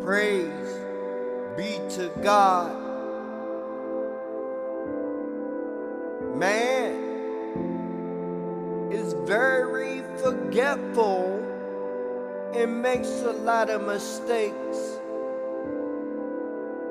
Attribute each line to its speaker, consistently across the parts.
Speaker 1: Praise be to God. Man is very forgetful and makes a lot of mistakes.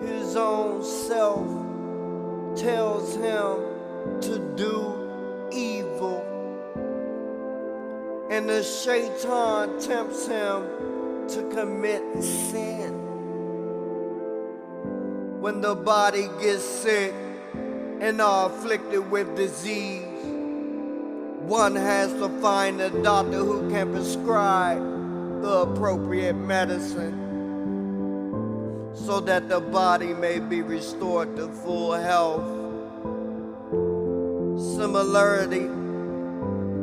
Speaker 1: His own self tells him to do evil, and the shaitan tempts him to commit sin. When the body gets sick and are afflicted with disease, one has to find a doctor who can prescribe the appropriate medicine so that the body may be restored to full health. Similarly,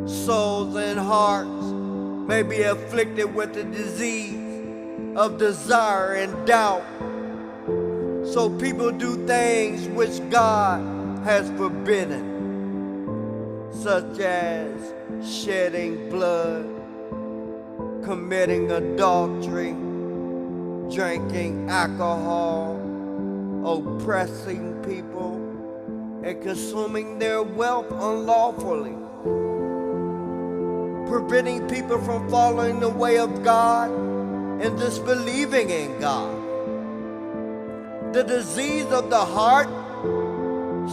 Speaker 1: souls and hearts may be afflicted with the disease of desire and doubt. So people do things which God has forbidden, such as shedding blood, committing adultery, drinking alcohol, oppressing people, and consuming their wealth unlawfully, preventing people from following the way of God and disbelieving in God. The disease of the heart,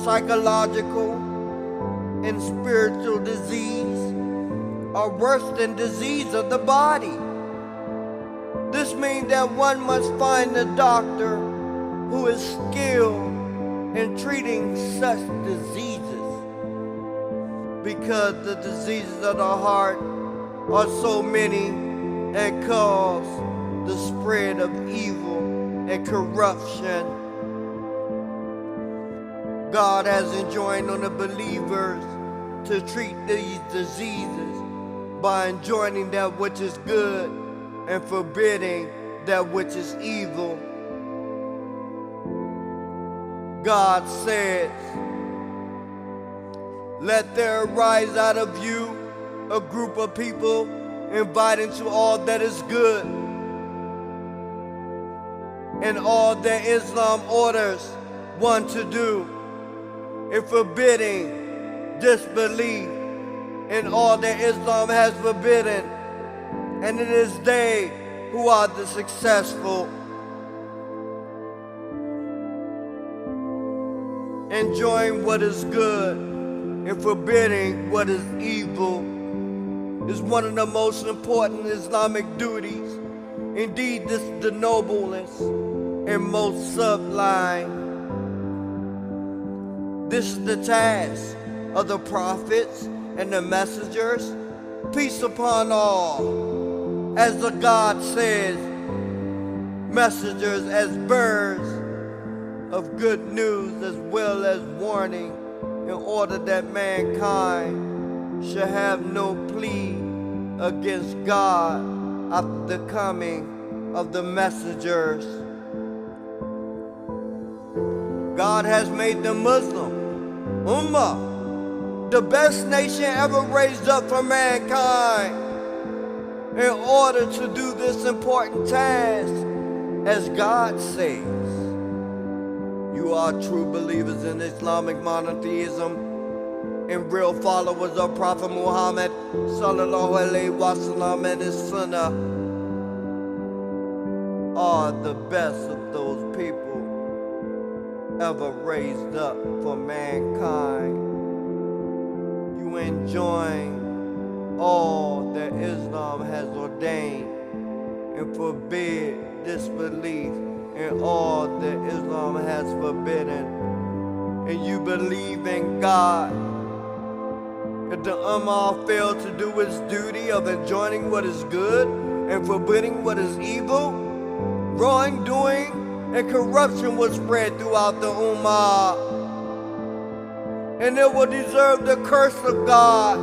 Speaker 1: psychological and spiritual disease, are worse than disease of the body. This means that one must find a doctor who is skilled in treating such diseases, because the diseases of the heart are so many and cause the spread of evil and corruption. God has enjoined on the believers to treat these diseases by enjoining that which is good and forbidding that which is evil. God says, "Let there arise out of you a group of people inviting to all that is good and all that Islam orders one to do, and forbidding disbelief in all that Islam has forbidden, and it is they who are the successful." Enjoying what is good and forbidding what is evil is one of the most important Islamic duties. Indeed, this is the noblest and most sublime. This is the task of the prophets and the messengers, peace upon all. As the God says, messengers as birds of good news as well as warning, in order that mankind shall have no plea against God after the coming of the messengers. God has made the Muslim Ummah the best nation ever raised up for mankind in order to do this important task. As God says, you are true believers in Islamic monotheism and real followers of Prophet Muhammad sallallahu alaihi wasallam, and his sunnah are the best of those people ever raised up for mankind. You enjoying all that Islam has ordained and forbid disbelief in all that Islam has forbidden, and you believe in God. If the Ummah failed to do its duty of enjoining what is good and forbidding what is evil, wrongdoing and corruption will spread throughout the Ummah, and it will deserve the curse of God.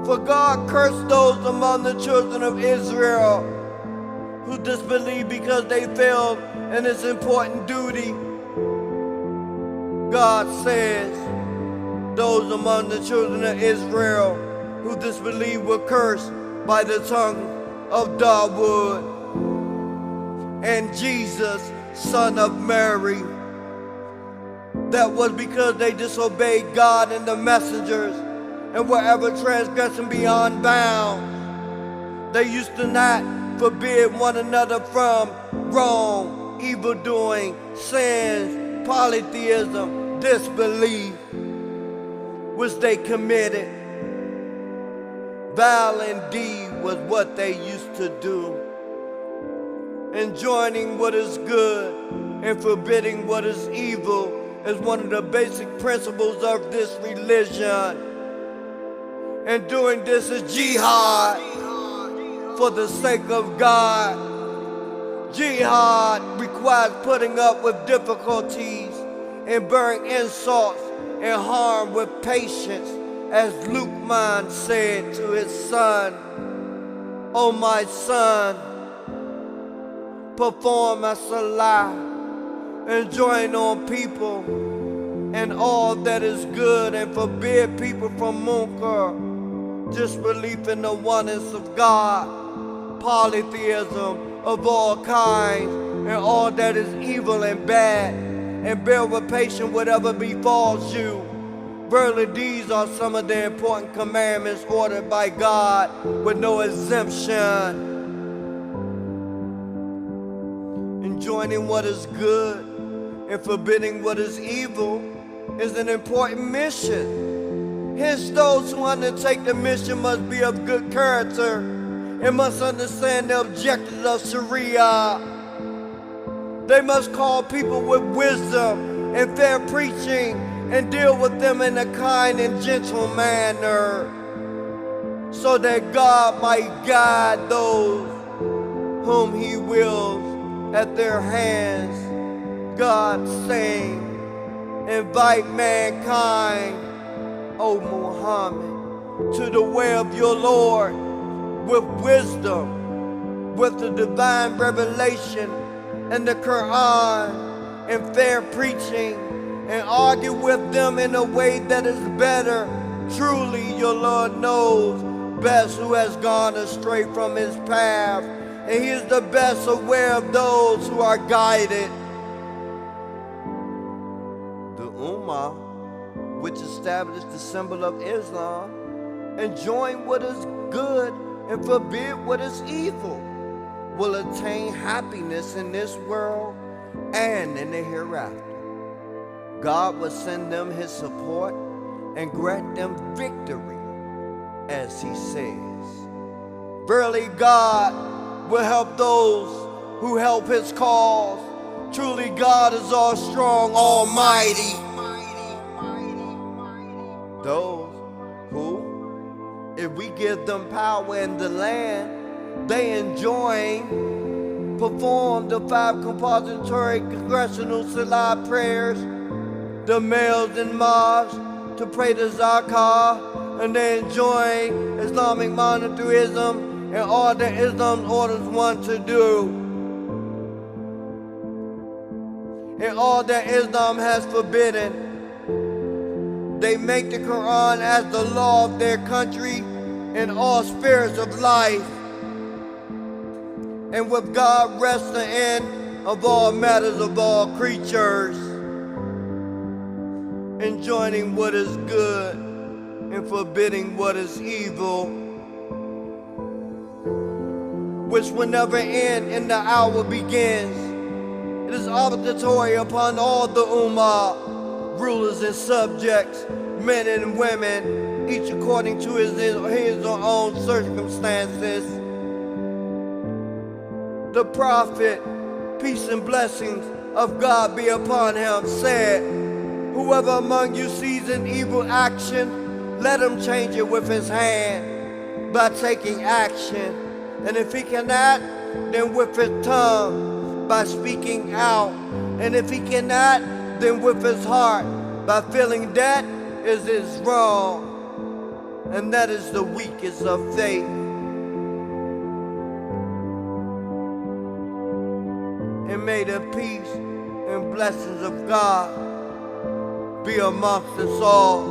Speaker 1: For God cursed those among the children of Israel who disbelieved because they failed in this important duty. God says, those among the children of Israel who disbelieved were cursed by the tongue of Dawood. and Jesus, son of Mary. That was because they disobeyed God and the messengers and were ever transgressing beyond bounds. They used to not forbid one another from wrong, evildoing, sins, polytheism, disbelief, which they committed. Vile indeed was what they used to do. Enjoining what is good and forbidding what is evil is one of the basic principles of this religion. And doing this is jihad for the sake of God. Jihad requires putting up with difficulties and bearing insults and harm with patience, as Luqman said to his son, "O my son, perform as salah, enjoin on people and all that is good, and forbid people from munkar, disbelief in the oneness of God, polytheism of all kinds, and all that is evil and bad, and bear with patience whatever befalls you. Verily, these are some of the important commandments ordered by God with no exemption." Enjoining what is good and forbidding what is evil is an important mission. Hence, those who undertake the mission must be of good character and must understand the objectives of Sharia. They must call people with wisdom and fair preaching and deal with them in a kind and gentle manner, so that God might guide those whom He wills at their hands. God saying, "Invite mankind, O Muhammad, to the way of your Lord with wisdom, with the divine revelation and the Quran and fair preaching, and argue with them in a way that is better. Truly your Lord knows best who has gone astray from his path, and He is the best aware of those who are guided." The Ummah, which established the symbol of Islam, enjoin what is good and forbid what is evil, will attain happiness in this world and in the hereafter. God will send them His support and grant them victory, as He says. Verily, God will help those who help His cause. Truly, God is all strong, almighty. Those who, if we give them power in the land, they enjoin, perform the 5 compulsory congregational salah prayers, the males in mosques to pray the zakah, and they enjoin Islamic monotheism and all that Islam orders one to do, and all that Islam has forbidden. They make the Quran as the law of their country and all spheres of life, and with God rests the end of all matters of all creatures. Enjoining what is good and forbidding what is evil, which will never end and the hour begins. It is obligatory upon all the Ummah, rulers and subjects, men and women, each according to his own circumstances. The Prophet, peace and blessings of God be upon him, said, "Whoever among you sees an evil action, let him change it with his hand by taking action. And if he cannot, then with his tongue by speaking out. And if he cannot, then with his heart by feeling that is wrong. And that is the weakest of faith." And may the peace and blessings of God be amongst us all.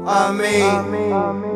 Speaker 1: Ameen.